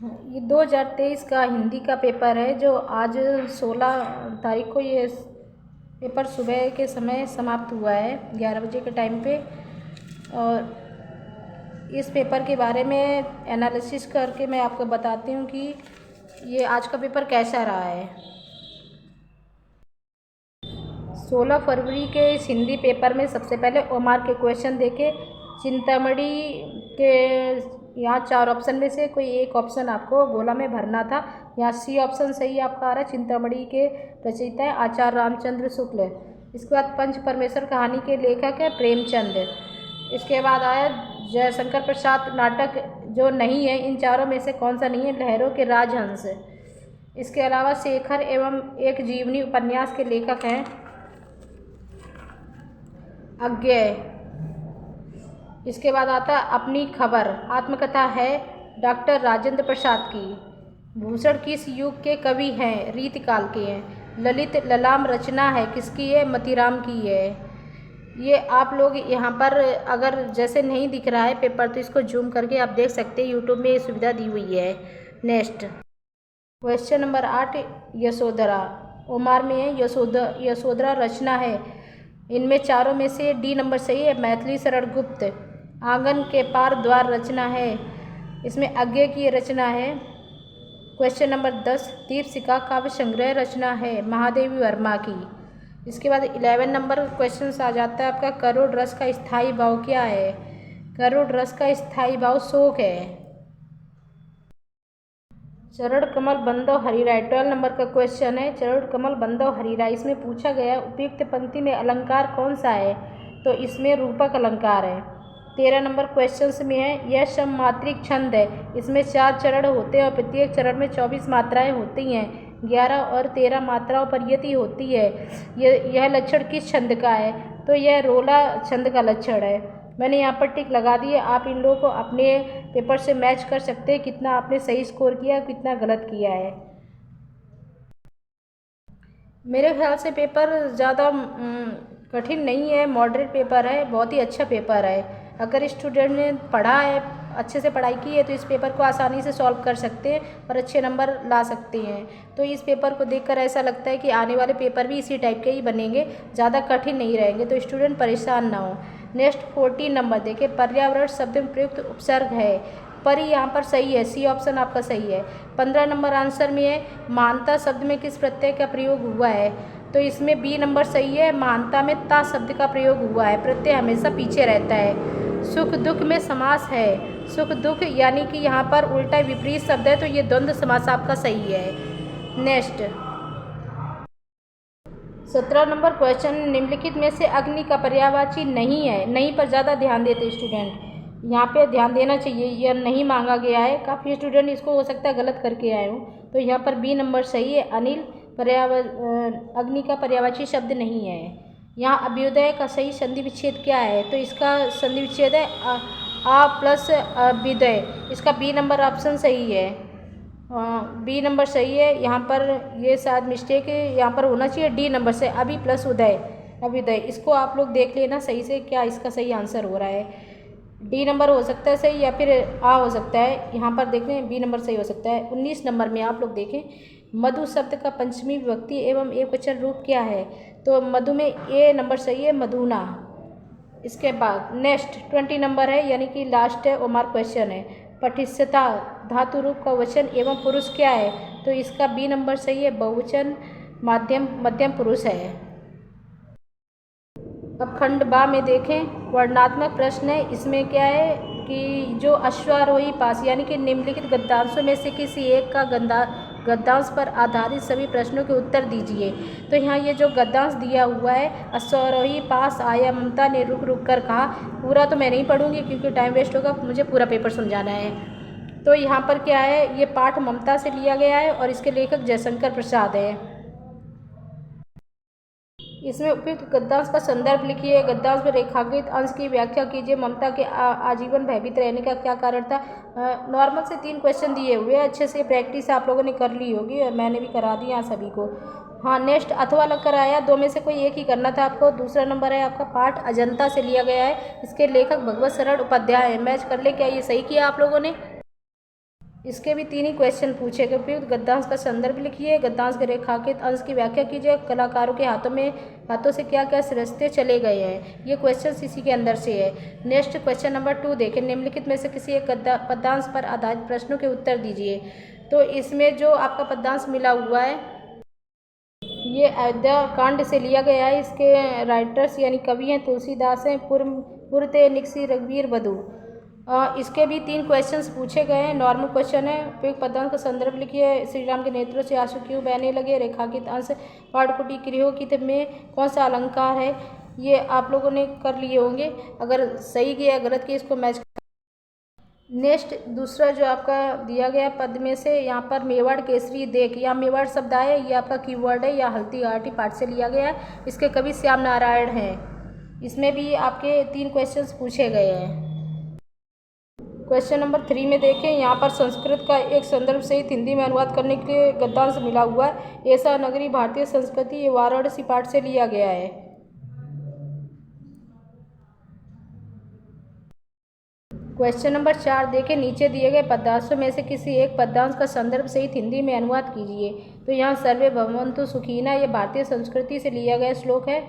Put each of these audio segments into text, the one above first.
ये 2023 का हिंदी का पेपर है जो आज 16 तारीख को ये पेपर सुबह के समय समाप्त हुआ है 11 बजे के टाइम पे। और इस पेपर के बारे में एनालिसिस करके मैं आपको बताती हूँ कि ये आज का पेपर कैसा रहा है। 16 फरवरी के इस हिंदी पेपर में सबसे पहले ओमार के क्वेश्चन देखे। चिंतामणि के यहाँ 4 ऑप्शन में से कोई एक ऑप्शन आपको गोला में भरना था। यहाँ सी ऑप्शन सही आपका आ रहा है। चिंतामणि के रचयिता है आचार्य रामचंद्र शुक्ल। इसके बाद पंच परमेश्वर कहानी के लेखक है प्रेमचंद। इसके बाद आया जयशंकर प्रसाद नाटक जो नहीं है, इन चारों में से कौन सा नहीं है? लहरों के राजहंस। इसके अलावा शेखर एवं एक जीवनी उपन्यास के लेखक हैं अज्ञेय। इसके बाद आता है अपनी खबर, आत्मकथा है डॉक्टर राजेंद्र प्रसाद की। भूषण किस युग के कवि हैं? रीतिकाल के हैं। ललित ललाम रचना है किसकी है? मतीराम की है। ये आप लोग यहाँ पर अगर जैसे नहीं दिख रहा है पेपर तो इसको जूम करके आप देख सकते हैं, यूट्यूब में ये सुविधा दी हुई है। Next question number 8, Yashodhara. ओमार में है यशोधरा रचना है। इनमें चारों में से डी नंबर सही है, मैथिली शरण गुप्त। आंगन के पार द्वार रचना है, इसमें अज्ञेय की रचना है। क्वेश्चन नंबर 10, दीपशिखा काव्य संग्रह रचना है महादेवी वर्मा की। इसके बाद 11 नंबर क्वेश्चन आ जाता है आपका, करोड़ रस का स्थायी भाव क्या है? करोड़ रस का स्थायी भाव शोक है। चरण कमल बंदो हरिराय 12 नंबर का क्वेश्चन है, चरण कमल बंदो हरिराय। इसमें पूछा गया उपयुक्त पंक्ति में अलंकार कौन सा है? तो इसमें रूपक अलंकार है। 13 नंबर क्वेश्चन में है, यह सममात्रिक छंद है। इसमें 4 चरण होते हैं और प्रत्येक चरण में 24 मात्राएं होती हैं। 11 और 13 मात्राओं पर यति होती है। यह लक्षण किस छंद का है? तो यह रोला छंद का लक्षण है। मैंने यहाँ पर टिक लगा दी है। आप इन लोगों को अपने पेपर से मैच कर सकते हैं कितना आपने सही स्कोर किया कितना गलत किया है। मेरे ख्याल से पेपर ज़्यादा कठिन नहीं है, मॉडरेट पेपर है, बहुत ही अच्छा पेपर है। अगर स्टूडेंट ने पढ़ा है, अच्छे से पढ़ाई की है तो इस पेपर को आसानी से सॉल्व कर सकते हैं और अच्छे नंबर ला सकते हैं। तो इस पेपर को देखकर ऐसा लगता है कि आने वाले पेपर भी इसी टाइप के ही बनेंगे, ज़्यादा कठिन नहीं रहेंगे, तो स्टूडेंट परेशान ना हो। नेक्स्ट 14 नंबर देखिए, पर्यावरण शब्द में प्रयुक्त उपसर्ग है। परी यहाँ पर सही है, सी ऑप्शन आपका सही है। 15 नंबर आंसर में है, महानता शब्द में किस प्रत्यय का प्रयोग हुआ है? तो इसमें बी नंबर सही है, महानता में ता शब्द का प्रयोग हुआ है। प्रत्यय हमेशा पीछे रहता है। सुख दुख में समास है, सुख दुख यानी कि यहाँ पर उल्टा विपरीत शब्द है, तो ये द्वंद्व समास आपका सही है। नेक्स्ट 17 नंबर क्वेश्चन, निम्नलिखित में से अग्नि का पर्यायवाची नहीं है। नहीं पर ज़्यादा ध्यान देते स्टूडेंट, यहाँ पे ध्यान देना चाहिए, यह नहीं मांगा गया है। काफ़ी स्टूडेंट इसको हो सकता है गलत करके आए हो, तो यहाँ पर बी नंबर सही है, अनिल। अग्नि का पर्यायवाची शब्द नहीं है। यहाँ अभ्युदय का सही संधि विच्छेद क्या है? तो इसका संधि विच्छेद है आ प्लस अभ्युदय। इसका बी नंबर ऑप्शन सही है, बी नंबर सही है। यहाँ पर ये शायद मिस्टेक है, यहाँ पर होना चाहिए डी नंबर से, अभी प्लस उदय अभ्युदय। इसको आप लोग देख लेना सही से क्या इसका सही आंसर हो रहा है। डी नंबर हो सकता है सही या फिर आ हो सकता है, यहाँ पर देख लें बी नंबर सही हो सकता है। 19 नंबर में आप लोग देखें, मधु शब्द का पंचमी विभक्ति एवं एकवचन रूप क्या है? तो मधु में ए नंबर सही है, मधुना। इसके बाद नेक्स्ट 20 नंबर है, यानी कि लास्ट है, ओमार क्वेश्चन है। पठिष्यता धातु रूप का वचन एवं पुरुष क्या है? तो इसका बी नंबर सही है, बहुवचन मध्यम पुरुष है। अब खंड बा में देखें, वर्णनात्मक प्रश्न है। इसमें क्या है कि जो अश्वारोही पास यानी कि निम्नलिखित गद्यांशों में से किसी एक का गद्यांश पर आधारित सभी प्रश्नों के उत्तर दीजिए। तो यहाँ ये जो गद्यांश दिया हुआ है, अश्वारोही पास आया ममता ने रुक रुक कर कहा, पूरा तो मैं नहीं पढ़ूंगी क्योंकि टाइम वेस्ट होगा, मुझे पूरा पेपर समझाना है। तो यहाँ पर क्या है, ये पाठ ममता से लिया गया है और इसके लेखक जयशंकर प्रसाद है। इसमें उपयुक्त गद्यांश का संदर्भ लिखिए, गद्यांश में रेखांकित अंश की व्याख्या कीजिए, ममता के आजीवन भयभीत रहने का क्या कारण था। नॉर्मल से 3 क्वेश्चन दिए हुए हैं, अच्छे से प्रैक्टिस आप लोगों ने कर ली होगी और मैंने भी करा दी यहाँ सभी को। हाँ, नेक्स्ट अथवा लग कर आया, 2 में से कोई एक ही करना था आपको। दूसरा नंबर है आपका, पाठ अजंता से लिया गया है, इसके लेखक भगवत शरण उपाध्याय है। मैच कर ले, क्या ये सही किया आप लोगों ने? इसके भी 3 ही क्वेश्चन पूछे गए। उपयुक्त गद्यांश का संदर्भ लिखिए, गद्यांश के रेखांकित अंश की व्याख्या कीजिए, कलाकारों के हाथों से क्या क्या सृष्टे चले गए हैं। ये क्वेश्चन इसी के अंदर से है। नेक्स्ट क्वेश्चन नंबर 2 देखें, निम्नलिखित में से किसी एक पद्यांश पर आधारित प्रश्नों के उत्तर दीजिए। तो इसमें जो आपका पद्यांश मिला हुआ है ये अयोध्या कांड से लिया गया है। इसके राइटर्स यानी कवि हैं तुलसीदास हैं, पुरते निकसी रघुवीर बधू। इसके भी 3 क्वेश्चंस पूछे गए हैं। नॉर्मल क्वेश्चन है, उपयुक्त पद्यांश का संदर्भ लिखिए, श्री राम के नेत्रों से आंसू क्यों बहने लगे, रेखांकित अंश, पाठकुटी गृहों में कौन सा अलंकार है। ये आप लोगों ने कर लिए होंगे। अगर सही किया गलत किया इसको मैच। नेक्स्ट दूसरा जो आपका दिया गया पद में से यहाँ पर मेवाड़ केसरी देख, यहाँ मेवाड़ शब्द आए, ये आपका कीवर्ड है, या हल्दी घाटी पाठ से लिया गया है। इसके कवि श्याम नारायण हैं। इसमें भी आपके 3 क्वेश्चंस पूछे गए हैं। क्वेश्चन नंबर 3 में देखें, यहाँ पर संस्कृत का एक संदर्भ सहित हिंदी में अनुवाद करने के लिए गद्यांश मिला हुआ है। ऐसा नगरी भारतीय संस्कृति, ये वाराणसी पाठ से लिया गया है। क्वेश्चन नंबर 4 देखें, नीचे दिए गए पद्यांशों में से किसी एक पद्यांश का संदर्भ सहित हिंदी में अनुवाद कीजिए। तो यहाँ सर्वे भवन्तु सुखिनः, ये भारतीय संस्कृति से लिया गया श्लोक है।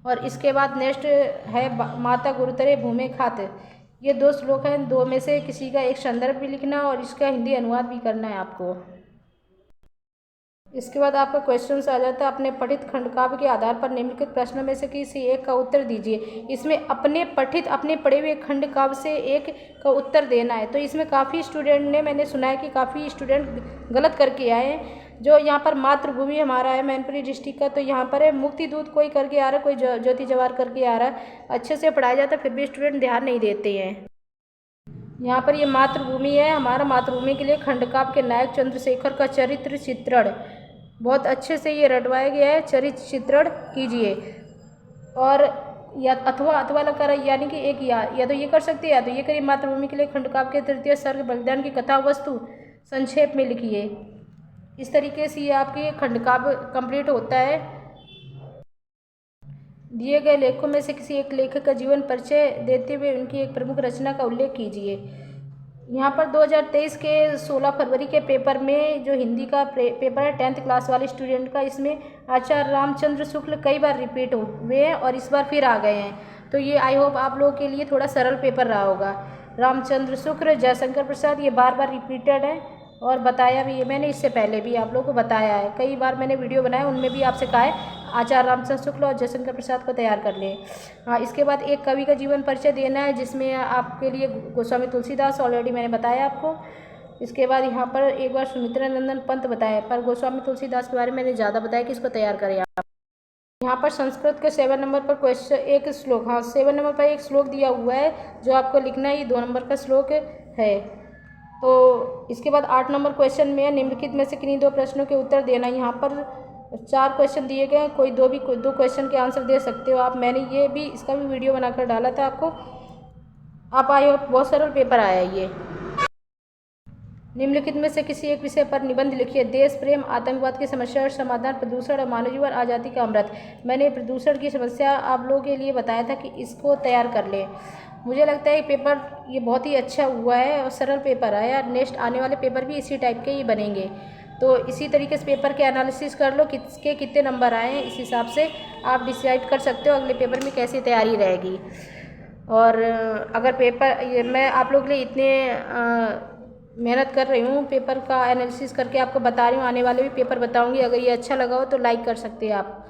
और इसके बाद नेक्स्ट है माता गुरुतरे भूमि खात। ये 2 श्लोक हैं, 2 में से किसी का एक संदर्भ भी लिखना और इसका हिंदी अनुवाद भी करना है आपको। इसके बाद आपका क्वेश्चन आ जाता है, अपने पठित खंडकाव्य के आधार पर निम्नलिखित प्रश्नों में से किसी एक का उत्तर दीजिए। इसमें अपने पढ़े हुए खंडकाव्य से एक का उत्तर देना है। तो इसमें काफ़ी स्टूडेंट ने, मैंने सुना है कि काफ़ी स्टूडेंट गलत करके आए हैं। जो यहाँ पर मातृभूमि हमारा है मैनपुरी डिस्ट्रिक्ट का, तो यहाँ पर है मुक्ति दूत कोई करके आ रहा है, कोई ज्योति जवाहर करके आ रहा है। अच्छे से पढ़ाया जाता है फिर भी स्टूडेंट ध्यान नहीं देते हैं। यहाँ पर ये मातृभूमि है हमारा। मातृभूमि के लिए खंडकाव्य के नायक चंद्रशेखर का चरित्र चित्रण बहुत अच्छे से ये रटवाया गया है। चरित्र चित्रण कीजिए। और या अथवा लगा यानी कि एक या तो ये कर सकते हैं या तो ये करिए। मातृभूमि के लिए खंडकाव्य के तृतीय सर्ग बलिदान की कथा वस्तु संक्षेप में लिखिए। इस तरीके से ये आपके खंडकाव्य कंप्लीट होता है। दिए गए लेखों में से किसी एक लेखक का जीवन परिचय देते हुए उनकी एक प्रमुख रचना का उल्लेख कीजिए। यहाँ पर 2023 के 16 फरवरी के पेपर में जो हिंदी का पेपर है 10th क्लास वाले स्टूडेंट का, इसमें आचार्य रामचंद्र शुक्ल कई बार रिपीट हुए हैं और इस बार फिर आ गए हैं। तो ये आई होप आप लोगों के लिए थोड़ा सरल पेपर रहा होगा। रामचंद्र शुक्ल, जयशंकर प्रसाद, ये बार बार रिपीटेड है और बताया भी है मैंने, इससे पहले भी आप लोगों को बताया है। कई बार मैंने वीडियो बनाया, उनमें भी आपसे कहा है आचार्य रामचंद्र शुक्ल और जयशंकर प्रसाद को तैयार कर लें। हाँ, इसके बाद एक कवि का जीवन परिचय देना है जिसमें आपके लिए गोस्वामी तुलसीदास ऑलरेडी मैंने बताया आपको। इसके बाद यहाँ पर एक बार सुमित्रा नंदन पंत बताया, पर गोस्वामी तुलसीदास के बारे में मैंने ज़्यादा बताया कि इसको तैयार करें आप। यहाँ पर संस्कृत के 7 नंबर पर क्वेश्चन एक श्लोक, हाँ 7 नंबर पर एक श्लोक दिया हुआ है जो आपको लिखना है। ये 2 नंबर का श्लोक है। तो इसके बाद 8 नंबर क्वेश्चन में निम्नलिखित में से किन्हीं 2 प्रश्नों के उत्तर देना। यहाँ पर 4 क्वेश्चन दिए गए हैं, कोई 2 क्वेश्चन के आंसर दे सकते हो आप। मैंने ये भी इसका भी वीडियो बनाकर डाला था आपको। आप आए हो, बहुत सरल पेपर आया ये। निम्नलिखित में से किसी एक विषय पर निबंध लिखिए। देश प्रेम, आतंकवाद की समस्या और समाधान, प्रदूषण और मानव जीवन, आज़ादी का अमृत। मैंने प्रदूषण की समस्या आप लोगों के लिए बताया था कि इसको तैयार कर लें। मुझे लगता है पेपर ये बहुत ही अच्छा हुआ है और सरल पेपर आया। नेक्स्ट आने वाले पेपर भी इसी टाइप के ही बनेंगे। तो इसी तरीके से पेपर के एनालिसिस कर लो, किसके कितने नंबर आए हैं, इस हिसाब से आप डिसाइड कर सकते हो अगले पेपर में कैसी तैयारी रहेगी। और अगर पेपर मैं आप लोगों के लिए इतने मेहनत कर रही हूँ, पेपर का एनालिसिस करके आपको बता रही हूँ, आने वाले भी पेपर बताऊँगी। अगर ये अच्छा लगा हो तो लाइक कर सकते हैं आप।